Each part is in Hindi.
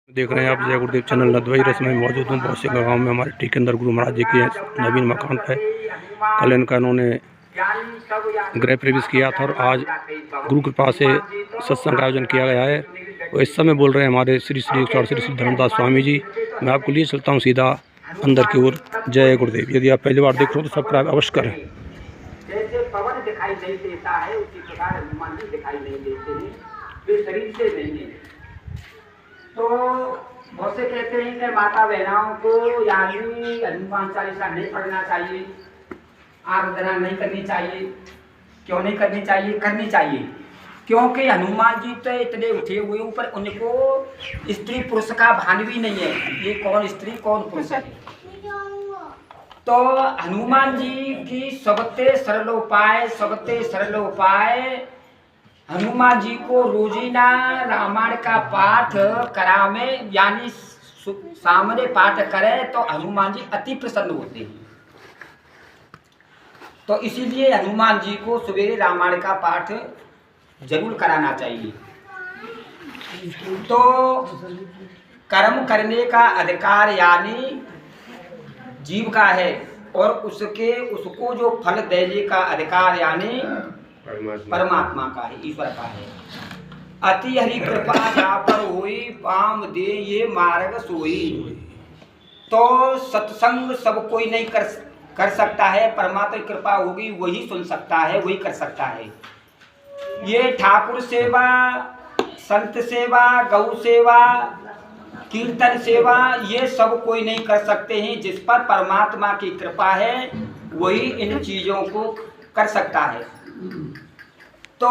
देख रहे हैं आप जय गुरुदेव चैनल नदवाई रस में मौजूद हूँ। बहुत से गाँव में हमारे टिकंदर गुरु महाराज जी के नवीन मकान पर कल इनका इन्होंने गृह प्रवेश किया था और आज गुरु कृपा से सत्संग का आयोजन किया गया है। और इस समय बोल रहे हैं हमारे श्री श्री श्री धर्मदास स्वामी जी। मैं आपको लिए चलता हूँ सीधा अंदर की ओर। जय गुरुदेव। यदि आप पहली बार देख रहे हो तो सब्सक्राइब अवश्य करें। जैसे पवन दिखाई नहीं देता है उसी प्रकार हनुमान जी दिखाई नहीं देते हैं, वे शरीर से नहीं है। तो बहुत से कहते हैं कि माता बहनाओं को यानी हनुमान चालीसा नहीं पढ़ना चाहिए, आराधना नहीं करनी चाहिए। क्यों नहीं करनी चाहिए? करनी चाहिए, क्योंकि हनुमान जी तो इतने उठे हुए ऊपर उनको स्त्री पुरुष का भान भी नहीं है। ये कौन स्त्री कौन पुरुष है? तो हनुमान जी की सबसे सरल उपाय हनुमान जी को रोजीना रामायण का पाठ करावे, यानी सामने पाठ करें तो हनुमान जी अति प्रसन्न होते हैं। तो इसीलिए हनुमान जी को सवेरे रामायण का पाठ जरूर कराना चाहिए। तो कर्म करने का अधिकार यानी जीव का है और उसको जो फल देने का अधिकार यानी परमात्मा का है, ईश्वर का है। अति हरि कृपा जा पर होई, पाम दे ये मार्ग सोई। तो सत्संग सब कोई नहीं कर सकता है, परमात्मा की कृपा होगी वही सुन सकता है, वही कर सकता है। ये ठाकुर सेवा, संत सेवा, गौ सेवा, कीर्तन सेवा ये सब कोई नहीं कर सकते हैं। जिस पर परमात्मा की कृपा है वही इन चीजों को कर सकता है। तो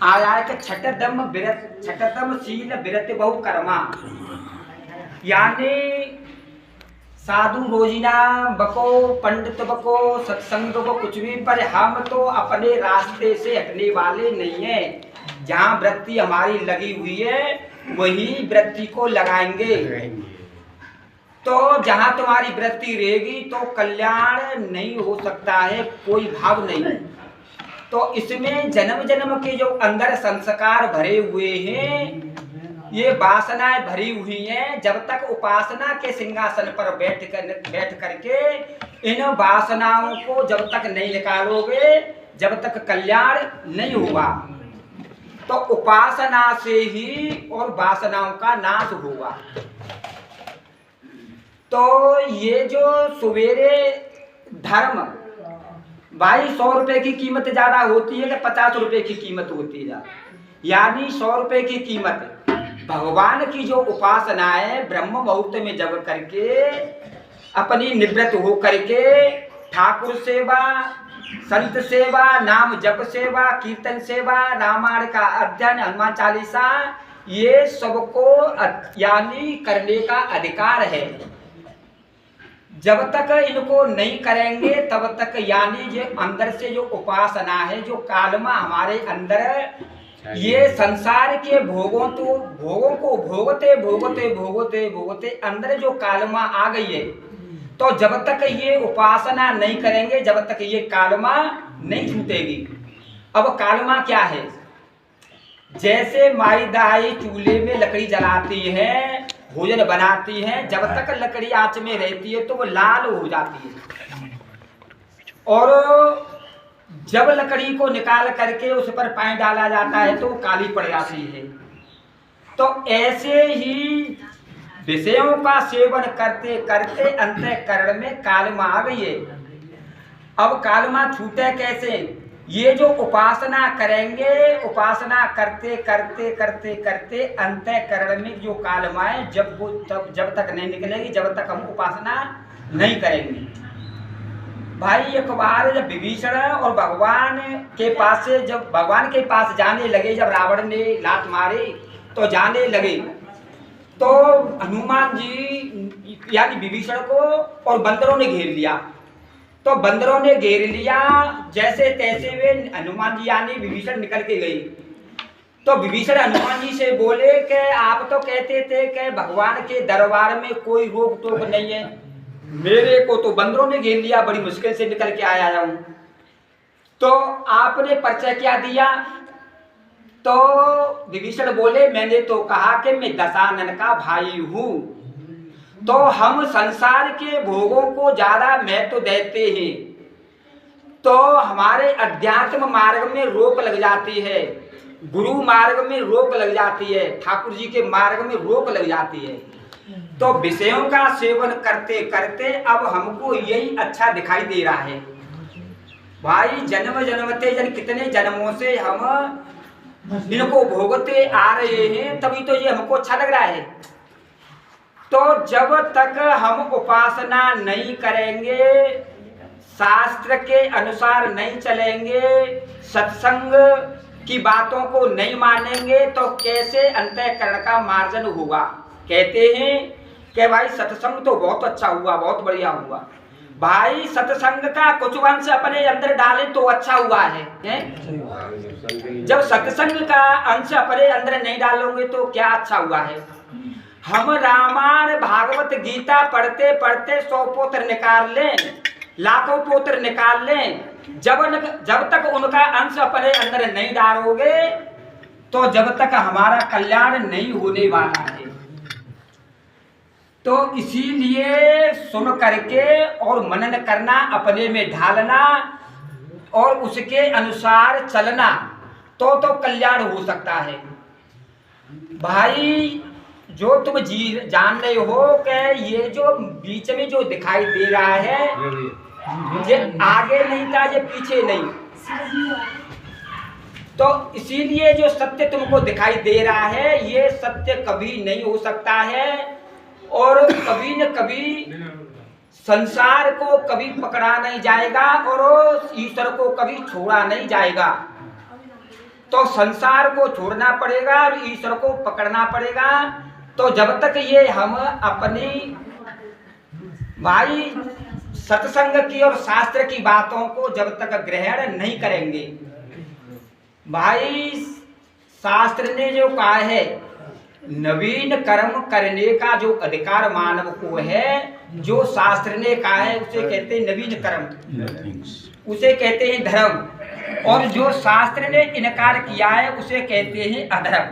आया कि छठदम शील विरत बहु कर्मा, यानी साधु रोजीना बको, पंडित बको, सत्संग को कुछ भी, पर हम तो अपने रास्ते से हटने वाले नहीं है। जहाँ वृत्ति हमारी लगी हुई है वही वृत्ति को लगाएंगे। तो जहाँ तुम्हारी वृत्ति रहेगी तो कल्याण नहीं हो सकता है, कोई भाव नहीं। तो इसमें जन्म जन्म के जो अंदर संस्कार भरे हुए हैं, ये वासनाएं भरी हुई हैं। जब तक उपासना के सिंहासन पर बैठ करके इन वासनाओं को जब तक नहीं निकालोगे, जब तक कल्याण नहीं होगा। तो उपासना से ही और वासनाओं का नाश होगा। तो ये जो सवेरे धर्म भाई 100 रुपए की कीमत ज्यादा होती है कि 50 रुपए की कीमत होती है, यानी 100 रुपए की कीमत भगवान की जो उपासना है ब्रह्म मुहूर्त में जब करके अपनी निवृत्त हो करके ठाकुर सेवा, संत सेवा, नाम जप सेवा, कीर्तन सेवा, रामायण का अध्ययन, हनुमान चालीसा, ये सबको यानी करने का अधिकार है। जब तक इनको नहीं करेंगे तब तक यानी जो अंदर से जो उपासना है, जो कालमा हमारे अंदर, ये संसार के भोगों को भोगते अंदर जो कालमा आ गई है, तो जब तक ये उपासना नहीं करेंगे जब तक ये कालमा नहीं छूटेगी। अब कालमा क्या है? जैसे माई दाई चूल्हे में लकड़ी जलाती है, भोजन बनाती है, जब तक लकड़ी आंच में रहती है तो वो लाल हो जाती है, और जब लकड़ी को निकाल करके उस पर पानी डाला जाता है तो वो काली पड़ जाती है। तो ऐसे ही विषयों का सेवन करते करते अंतःकरण में कालमा आ गई है। अब कालमा छूटे कैसे? ये जो उपासना करेंगे, उपासना करते करते करते करते अंतःकरण में जो कालमा है जब तक नहीं निकलेगी जब तक हम उपासना नहीं करेंगे। भाई एक बार जब विभीषण और भगवान के पास से जब भगवान के पास जाने लगे, जब रावण ने लात मारी तो जाने लगे, तो हनुमान जी यानी विभीषण को और बंदरों ने घेर लिया। तो बंदरों ने घेर लिया, जैसे तैसे वे हनुमान जी यानी विभीषण निकल के गई। तो विभीषण हनुमान जी से बोले कि आप तो कहते थे कि भगवान के दरबार में कोई रोक टोक नहीं है, मेरे को तो बंदरों ने घेर लिया, बड़ी मुश्किल से निकल के आया हूं। तो आपने परिचय क्या दिया? तो विभीषण बोले मैंने तो कहा कि मैं दशानन का भाई हूँ। तो हम संसार के भोगों को ज्यादा महत्व देते हैं तो हमारे अध्यात्म मार्ग में रोक लग जाती है, गुरु मार्ग में रोक लग जाती है, ठाकुर जी के मार्ग में रोक लग जाती है। तो विषयों का सेवन करते करते अब हमको यही अच्छा दिखाई दे रहा है। भाई जन्म जन्मते जन कितने जन्मों से हम इनको भोगते आ रहे हैं, तभी तो ये हमको अच्छा लग रहा है। तो जब तक हम उपासना नहीं करेंगे, शास्त्र के अनुसार नहीं चलेंगे, सत्संग की बातों को नहीं मानेंगे तो कैसे अंतःकरण का मार्जन होगा। कहते हैं कि भाई सत्संग तो बहुत अच्छा हुआ, बहुत बढ़िया हुआ। भाई सत्संग का कुछ अंश अपने अंदर डाले तो अच्छा हुआ है? जब सत्संग का अंश अपने अंदर नहीं डालोगे तो क्या अच्छा हुआ है? हम रामायण भागवत गीता पढ़ते पढ़ते 100 पोत्र निकाल लें, लाखों पोत्र निकाल लें, जब तक उनका अंश अपने अंदर नहीं डालोगे तो जब तक हमारा कल्याण नहीं होने वाला है। तो इसीलिए सुन करके और मनन करना, अपने में ढालना और उसके अनुसार चलना तो कल्याण हो सकता है। भाई जो तुम जान रहे हो कि ये जो बीच में जो दिखाई दे रहा है ये आगे नहीं था, ये पीछे नहीं। तो इसीलिए जो सत्य तुमको दिखाई दे रहा है ये सत्य कभी नहीं हो सकता है और कभी न कभी संसार को कभी पकड़ा नहीं जाएगा और ईश्वर को कभी छोड़ा नहीं जाएगा। तो संसार को छोड़ना पड़ेगा और ईश्वर को पकड़ना पड़ेगा। तो जब तक ये हम अपनी भाई सत्संग की और शास्त्र की बातों को जब तक ग्रहण नहीं करेंगे, भाई शास्त्र ने जो कहा है नवीन कर्म करने का जो अधिकार मानव को है, जो शास्त्र ने कहा है उसे कहते हैं नवीन कर्म, उसे कहते हैं धर्म, और जो शास्त्र ने इनकार किया है उसे कहते हैं अधर्म।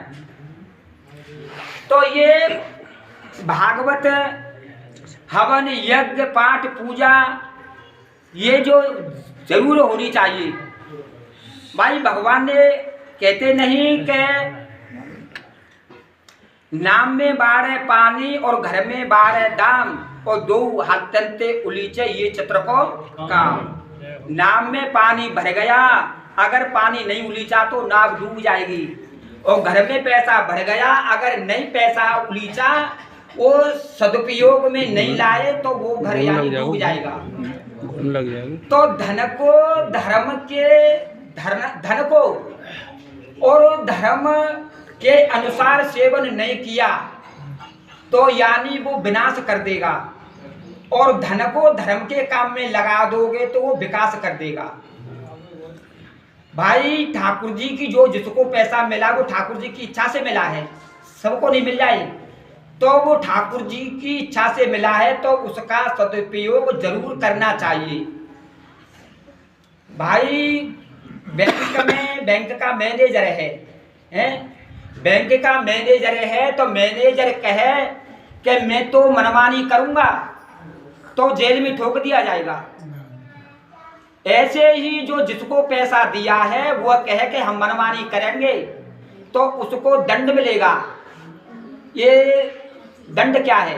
तो ये भागवत हवन यज्ञ पाठ पूजा ये जो जरूर होनी चाहिए। भाई भगवान ने कहते नहीं कि नाम में बाढ़ पानी और घर में बाढ़ दाम और 2 हाथंते उलीचे ये चित्र को काम। नाम में पानी भर गया, अगर पानी नहीं उलीचा तो नाव डूब जाएगी, और घर में पैसा भर गया, अगर नहीं पैसा उलीचा वो सदुपयोग में नहीं लाए तो वो घर यानी डूब जाएगा। तो धन को धर्म के धन को और धर्म के अनुसार सेवन नहीं किया तो यानी वो विनाश कर देगा, और धन को धर्म के काम में लगा दोगे तो वो विकास कर देगा। भाई ठाकुर जी की जो जिसको पैसा मिला वो ठाकुर जी की इच्छा से मिला है, सबको नहीं मिल जाए। तो वो ठाकुर जी की इच्छा से मिला है तो उसका सदुपयोग जरूर करना चाहिए। भाई बैंक का मैनेजर है, बैंक का मैनेजर है तो मैनेजर कहे कि मैं तो मनमानी करूंगा तो जेल में ठोक दिया जाएगा। ऐसे ही जो जिसको पैसा दिया है वह कहे कि हम मनमानी करेंगे तो उसको दंड मिलेगा। ये दंड क्या है?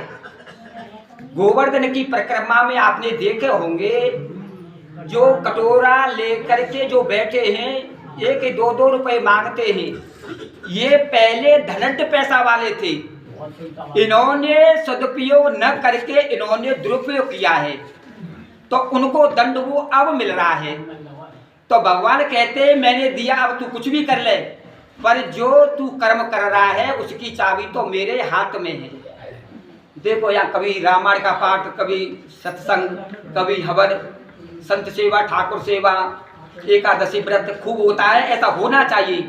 गोवर्धन की परिक्रमा में आपने देखे होंगे जो कटोरा लेकर के जो बैठे हैं 1-2 रुपए मांगते हैं, ये पहले धनंट पैसा वाले थे, इन्होंने सदुपयोग न करके इन्होंने दुरुपयोग किया है तो उनको दंड वो अब मिल रहा है। तो भगवान कहते हैं मैंने दिया, अब तू कुछ भी कर ले, पर जो तू कर्म कर रहा है उसकी चाबी तो मेरे हाथ में है। देखो यहाँ कभी रामायण का पाठ, कभी सत्संग, कभी हवन, संत सेवा, ठाकुर सेवा, एकादशी व्रत खूब होता है, ऐसा होना चाहिए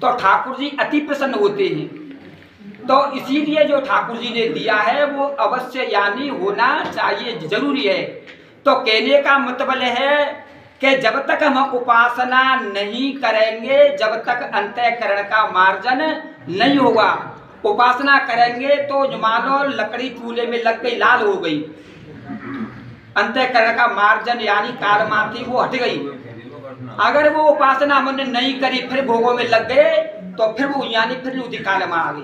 तो ठाकुर जी अति प्रसन्न होते हैं। तो इसीलिए जो ठाकुर जी ने दिया है वो अवश्य यानी होना चाहिए, जरूरी है। तो कहने का मतलब है कि जब तक हम उपासना नहीं करेंगे, जब तक अंतःकरण का मार्जन नहीं होगा। उपासना करेंगे तो जो मानो लकड़ी चूल्हे में लग गई, लाल हो गई, अंतःकरण का मार्जन यानी कालमाती वो हट गई। अगर वो उपासना हमने नहीं करी, फिर भोगों में लग गए, तो फिर वो यानी फिर उसी काल में आ गई।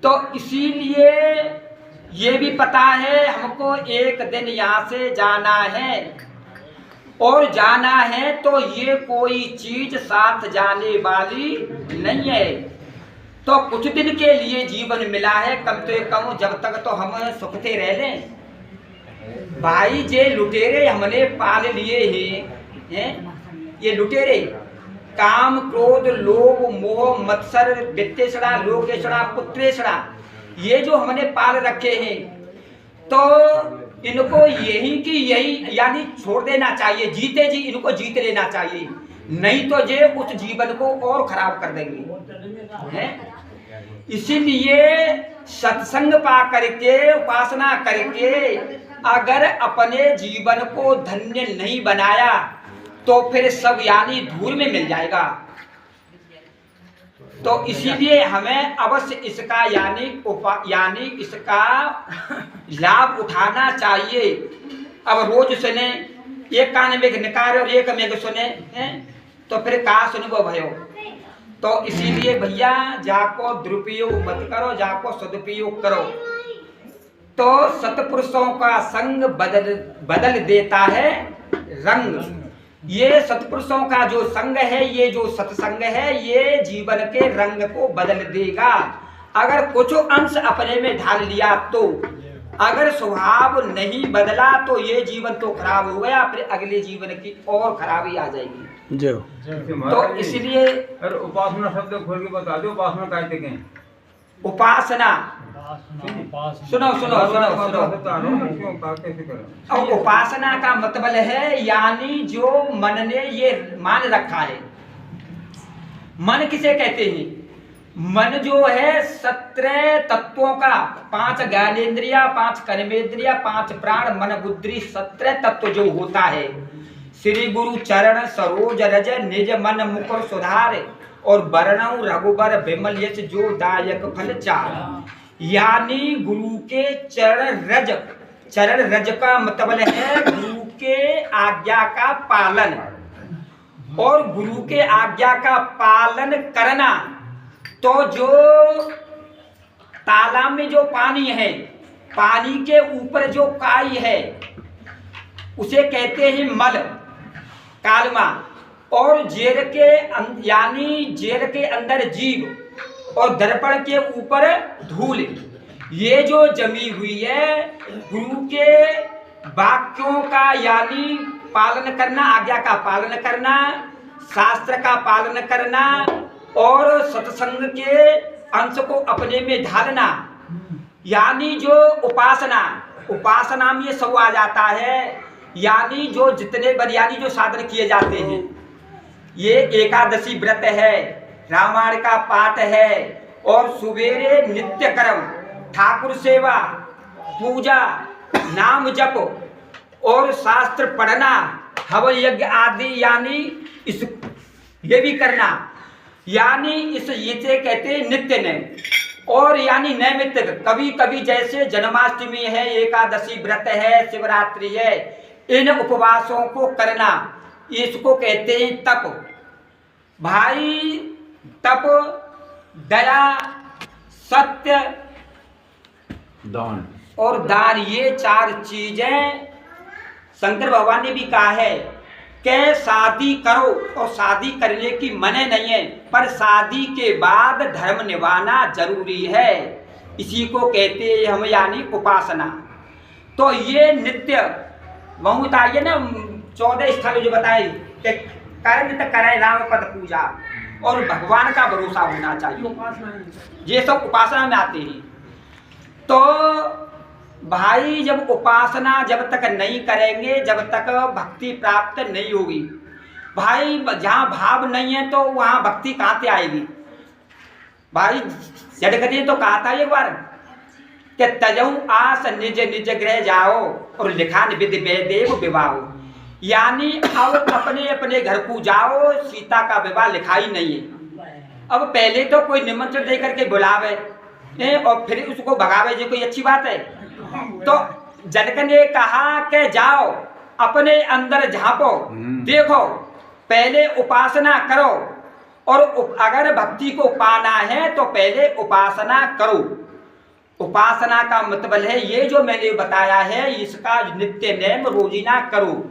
तो इसीलिए ये भी पता है हमको एक दिन यहाँ से जाना है, और जाना है तो ये कोई चीज साथ जाने वाली नहीं है। तो कुछ दिन के लिए जीवन मिला है, कम से कम जब तक तो हम सुखते रह लें। भाई जे लुटेरे हमने पाल लिए हैं, ये लुटेरे काम क्रोध लोभ मोह मत्सर वित्तेषणा लोकेषणा पुत्रेषणा, ये जो हमने पाल रखे हैं, तो इनको यही की यही यानी छोड़ देना चाहिए, जीते जी इनको जीत लेना चाहिए, नहीं तो ये उस जीवन को और खराब कर देंगे हैं। इसीलिए सत्संग पा करके उपासना करके अगर अपने जीवन को धन्य नहीं बनाया तो फिर सब यानी धूल में मिल जाएगा। तो इसीलिए हमें अवश्य इसका यानी इसका लाभ उठाना चाहिए। अब रोज सुने, एक कान में निकारे और एक में सुने हैं, तो फिर का सुनबो भयो। तो इसीलिए भैया जाको दुरुपयोग मत करो, जाको सदुपयोग करो। तो सतपुरुषों का संग बदल देता है रंग। ये सतपुरुषों का जो संग है, ये जो सत्संग है, ये जीवन के रंग को बदल देगा। अगर कुछ अंश अपने में ढाल लिया तो, अगर स्वभाव नहीं बदला तो ये जीवन तो खराब हो गया, फिर अगले जीवन की और खराबी आ जाएगी। तो इसलिए उपासना शब्द खोल के बता दो, उपासना कहते हैं उपासना। सुनो सुनो सुनो सुनो, अब उपासना का मतलब है यानी जो मन ने ये मान रखा है। मन किसे कहते हैं? मन जो है 17 तत्वों का, 5 ज्ञानेंद्रिया, 5 कर्मेंद्रिया, 5 प्राण मन बुद्धि, 17 तत्व जो होता है। श्री गुरु चरण सरोज रज निज मन मुकुर सुधार, और वर्णऊ रघुबर विमल यश जो दायक फल चार। यानी गुरु के चरण रज का मतलब है गुरु के आज्ञा का पालन, और गुरु के आज्ञा का पालन करना। तो जो तालाब में जो पानी है, पानी के ऊपर जो काई है उसे कहते हैं मल, कालमा, और जेर के यानी जेर के अंदर जीव, और दर्पण के ऊपर धूल। ये जो जमी हुई है गुरु के वाक्यों का यानी पालन करना, आज्ञा का पालन करना, शास्त्र का पालन करना, और सत्संग के अंश को अपने में ढालना, यानी जो उपासना में सब आ जाता है। यानी जो जितने यानी जो साधन किए जाते हैं, ये एकादशी व्रत है, रामायण का पाठ है, और सुबेरे नित्य कर्म, ठाकुर सेवा, पूजा, नाम जप, और शास्त्र पढ़ना, हवन यज्ञ आदि, यानी इस ये भी करना, यानी इस ये कहते हैं नित्य ने। और यानी नैमित्त, कभी कभी जैसे जन्माष्टमी है, एकादशी व्रत है, शिवरात्रि है, इन उपवासों को करना, इसको कहते हैं तप। भाई तप, दया, सत्य, दान और दान, ये 4 चीजें शंकर भगवान ने भी कहा है कि शादी करो, और शादी करने की मने नहीं है, पर शादी के बाद धर्म निभाना जरूरी है। इसी को कहते हैं हम यानी उपासना। तो ये नित्य बहुत आइए ना, 14 स्थल जो बताए कि कर्म तक करे राम पद पूजा, और भगवान का भरोसा होना चाहिए, ये सब उपासना में आते हैं। तो भाई जब उपासना जब तक नहीं करेंगे, जब तक भक्ति प्राप्त नहीं होगी। भाई जहाँ भाव नहीं है तो वहाँ भक्ति कहाँ से आएगी? भाई जड़गति तो कहा था एक बार कि तजऊ आस निज निज गृह जाओ, और लिखान विधि वैदेव विवाहो। यानी अब अपने अपने घर को जाओ, सीता का विवाह लिखाई नहीं है। अब पहले तो कोई निमंत्रण दे करके बुलावे और फिर उसको भगावे, जो कोई अच्छी बात है? तो जनक ने कहा कि जाओ अपने अंदर झांको, देखो पहले उपासना करो, और अगर भक्ति को पाना है तो पहले उपासना करो। उपासना का मतलब है ये जो मैंने बताया है, इसका नित्य नेम रोजीना करो।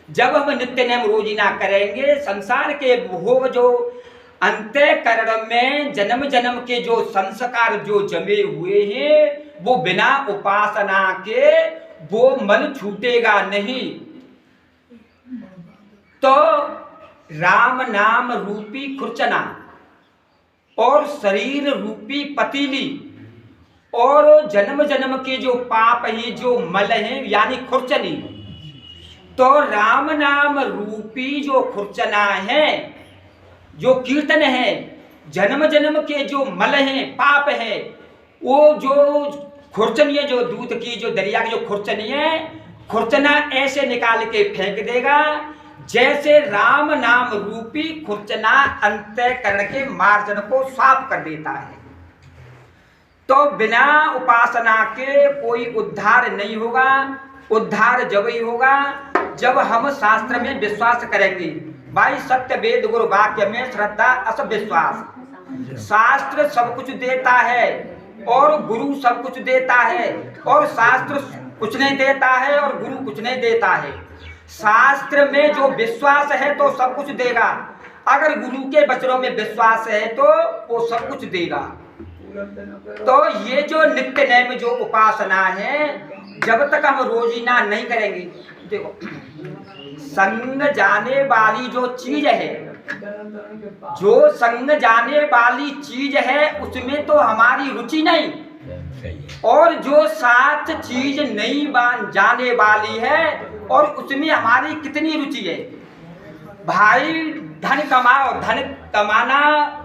जब हम नित्य नेम रोजीना करेंगे, संसार के वो जो अंतःकरण में जन्म जन्म के जो संस्कार जो जमे हुए हैं, वो बिना उपासना के वो मन छूटेगा नहीं। तो राम नाम रूपी खुरचना और शरीर रूपी पतीली और जन्म जन्म के जो पाप हैं, जो मल हैं, यानी खुरचनी, तो राम नाम रूपी जो खुरचना है, जो कीर्तन है, जन्म जन्म के जो मल हैं, पाप है, वो जो खुरचनी है, जो दूध की जो दरिया की जो खुरचनी है, खुरचना ऐसे निकाल के फेंक देगा जैसे राम नाम रूपी खुरचना अंतःकरण के मार्जन को साफ कर देता है। तो बिना उपासना के कोई उद्धार नहीं होगा। उद्धार जब ही होगा जब हम शास्त्र में विश्वास करेंगे। भाई सत्य वेद गुरु वाक्य में श्रद्धा अस विश्वास। शास्त्र सब कुछ देता है और गुरु सब कुछ देता है, और शास्त्र कुछ नहीं देता है और गुरु कुछ नहीं देता है। शास्त्र में जो विश्वास है तो सब कुछ देगा, अगर गुरु के वचनों में विश्वास है तो वो सब कुछ देगा। तो ये जो नित्य नेम जो उपासना है, जब तक हम रोजीना नहीं करेंगे, देखो संग जाने वाली जो चीज है, जो संग जाने वाली चीज है उसमें तो हमारी रुचि नहीं, और जो साथ चीज नहीं जाने वाली है और उसमें हमारी कितनी रुचि है। भाई धन कमाओ, धन कमाना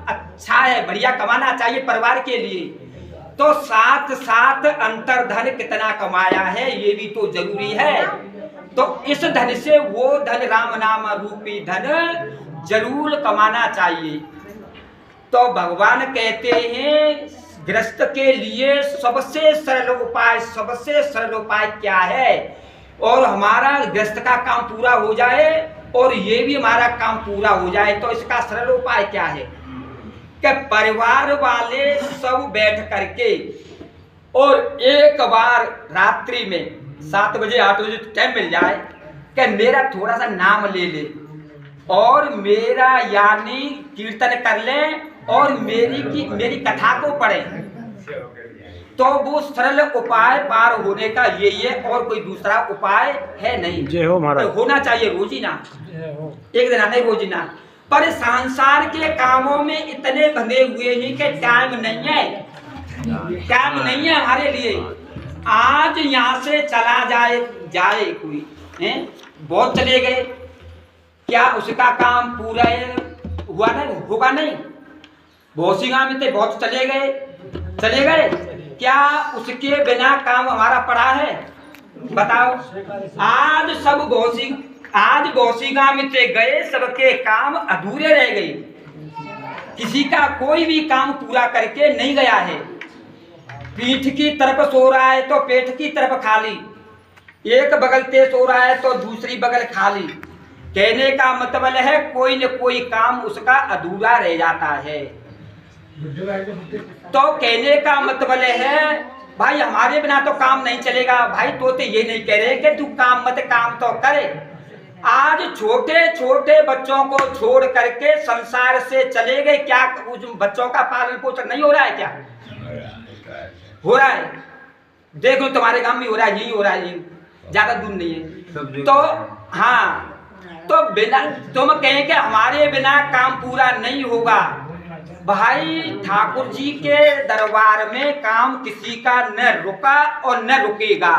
अच्छा है, बढ़िया कमाना चाहिए परिवार के लिए, तो साथ साथ अंतर धन कितना कमाया है ये भी तो जरूरी है। तो इस धन से वो धन राम नाम रूपी धन जरूर कमाना चाहिए। तो भगवान कहते हैं गृहस्थ के लिए सबसे सरल उपाय क्या है, और हमारा गृहस्थ का काम पूरा हो जाए और ये भी हमारा काम पूरा हो जाए, तो इसका सरल उपाय क्या है कि परिवार वाले सब बैठ करके और एक बार रात्रि में 7 बजे 8 बजे टाइम मिल जाए कि मेरा थोड़ा सा नाम ले ले और मेरा यानी कीर्तन कर ले और मेरी कथा को पढ़े, तो वो सरल उपाय पार होने का यही है, और कोई दूसरा उपाय है नहीं। जय हो महाराज। तो होना चाहिए रोजीना, एक दिन नहीं रोजीना। पर संसार के कामों में इतने बंधे हुए हैं कि टाइम नहीं है, टाइम नहीं है हमारे लिए। आज यहाँ से चला जाए कोई है, बहुत चले गए, क्या उसका काम पूरा हुआ नहीं? होगा नहीं। बहुत सी गाँव में थे, बहुत चले गए, क्या उसके बिना काम हमारा पड़ा है? बताओ। आज गौसीगा में से गए, सबके काम अधूरे रह गए, किसी का कोई भी काम पूरा करके नहीं गया है। पीठ की तरफ सो रहा है तो पेट की तरफ खाली, एक बगल से सो रहा है तो दूसरी बगल खाली। कहने का मतलब है कोई न कोई काम उसका अधूरा रह जाता है। तो कहने का मतलब है भाई हमारे बिना तो काम नहीं चलेगा। भाई तो ये नहीं कह रहे कि तू काम मत, काम तो करे। आज छोटे छोटे बच्चों को छोड़ करके संसार से चले गए, क्या उस बच्चों का पालन पोषण नहीं हो रहा है? क्या हो रहा है? देख लो तुम्हारे गांव में हो रहा है, यही हो रहा है, ज्यादा दूर नहीं है। तो हाँ, तो बिना तुम कहें कि हमारे बिना काम पूरा नहीं होगा। भाई ठाकुर जी के दरबार में काम किसी का न रुका और न रुकेगा,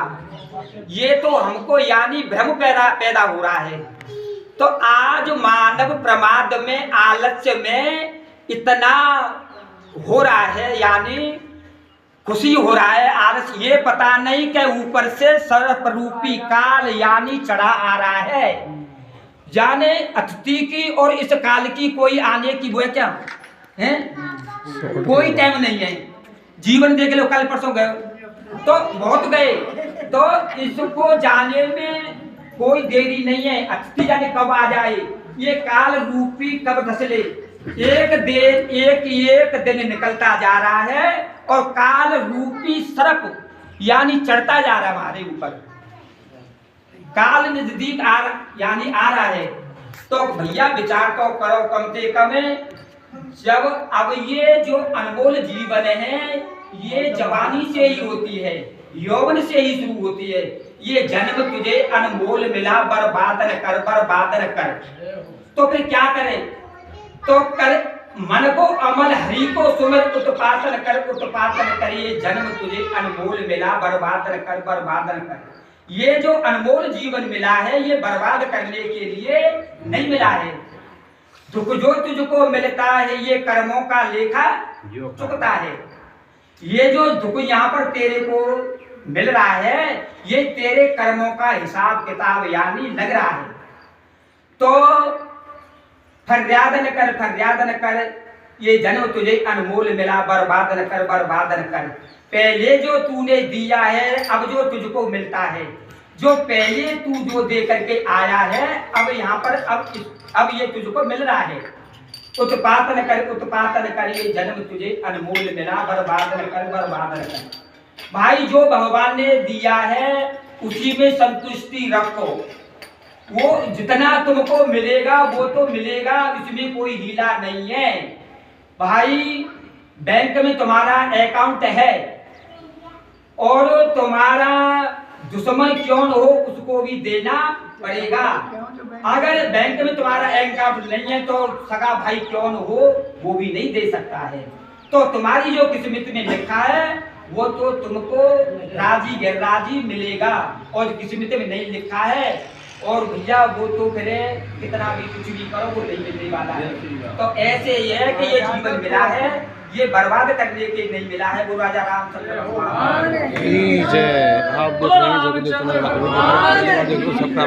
ये तो हमको यानी भ्रम पैदा हो रहा है। तो आज मानव प्रमाद में, आलस्य में इतना हो रहा है, यानी खुशी हो रहा है, आलस ये पता नहीं कि ऊपर से सर्प रूपी काल यानी चढ़ा आ रहा है। जाने अतिथि की और इस काल की कोई आने की वो है क्या है, कोई टाइम नहीं है। जीवन देख लो, कल परसों गए तो बहुत गए, तो इसको जाने में कोई देरी नहीं है। अतिथि जाने कब आ जाए, ये काल रूपी कब धसले। एक दिन निकलता जा रहा है और काल रूपी सर्प यानी चढ़ता जा रहा है हमारे ऊपर। काल नजदीक आ रहा है। तो भैया विचार तो करो कम से कम, जब अब ये जो अनमोल जीवन है ये जवानी से ही होती है, यौवन से ही शुरू होती है। ये जन्म तुझे अनमोल मिला, बर्बाद न कर, बर्बाद न कर। तो फिर क्या करें, तो कर मन को अमल हरि को सुमिर, उत्पादन कर, उत्पादन कर। ये जन्म तुझे अनमोल मिला, बर्बाद न कर, बर्बाद न कर। ये जो अनमोल जीवन मिला है ये बर्बाद करने के लिए नहीं मिला है। दुख जो तुझको मिलता है ये कर्मों का लेखा चुकता है। ये जो दुख यहाँ पर तेरे को मिल रहा है ये तेरे कर्मों का हिसाब किताब यानी लग रहा है। तो फरियाद न कर, फरियाद न कर। ये जन्म तुझे अनमोल मिला, बर्बाद न कर, बर्बाद न कर। पहले जो तूने दिया है अब जो तुझको मिलता है, जो पहले तू जो दे करके आया है अब यहाँ पर अब ये तुझको मिल रहा है। उत्पादन कर, उत्पादन कर। ये जन्म तुझे अनमोल मिला, बर्बाद न कर, बर्बाद न कर। भाई जो भगवान ने दिया है उसी में संतुष्टि रखो। वो जितना तुमको मिलेगा वो तो मिलेगा, इसमें कोई हीला नहीं है। भाई बैंक में तुम्हारा अकाउंट है और तुम्हारा दुश्मन क्यों न हो उसको भी देना पड़ेगा। अगर बैंक में तुम्हारा अकाउंट नहीं है तो सगा भाई क्यों न हो वो भी नहीं दे सकता है। तो तुम्हारी जो किस्मत में लिखा है वो तो तुमको राजी गैरराजी मिलेगा, और किस्मत में नहीं लिखा है और भैया वो तो फिर कितना भी कुछ भी करो वो नहीं मिलने वाला है। तो ऐसे ही है कि ये जीवन मिला है ये बर्बाद करने के नहीं मिला है। वो राजा रामचंद्र आप देख रहे हैं जगदीश चंद्र सबका